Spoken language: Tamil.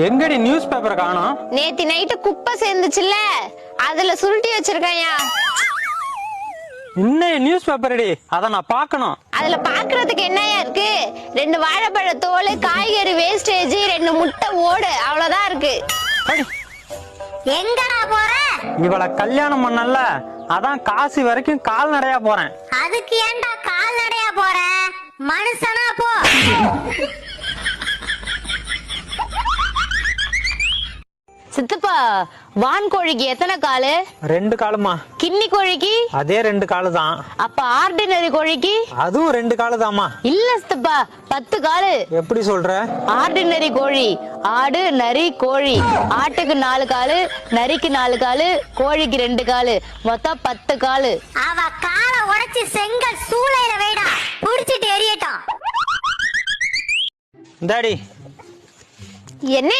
எங்கடி நியூஸ் பேப்பர் காணோம்? நேத்து நைட்டு குப்பை சேர்ந்துச்சுல்ல, அதுல சுருட்டி வச்சிருக்கையா. இன்னும் நியூஸ் பேப்பர்டி, அத நான் பார்க்கணும். அதுல பாக்குறதுக்கு என்னையா இருக்கு? 2 வாழைப்பழ தோல், காய்கறி வேஸ்டேஜ், 2 முட்டை ஓடு, அவ்வளவுதான் இருக்கு. எங்கடா போற? இவளை கல்யாணம் பண்ணல, அதான் காசி வரைக்கும் கால்நடையா போறேன். அதுக்கு ஏன்டா கால்நடையா போற? மனுஷனா போ. சித்தப்பா, வான் கோழிக்கு எத்தனை காலு? 2 காலுமா. கிண்ணி கோழிக்கு அதே 2 காலு தான். அப்ப ஆர்டினரி கோழிக்கு? அதுவும் 2 காலு தாமா. இல்ல சித்தப்பா, 10 காலு. எப்படி சொல்ற? ஆர்டினரி கோழி, ஆடு, நரி, கோழி. ஆட்டுக்கு 4 காலு, நரிக்கு 4 காலு, கோழிக்கு 2 காலு, மொத்தம் 10 காலு. அவ காலை உடைச்சு செங்கல் சூளையில வைடா, புடிச்சிட்டு எரியட்டும். இந்தாடி. என்ன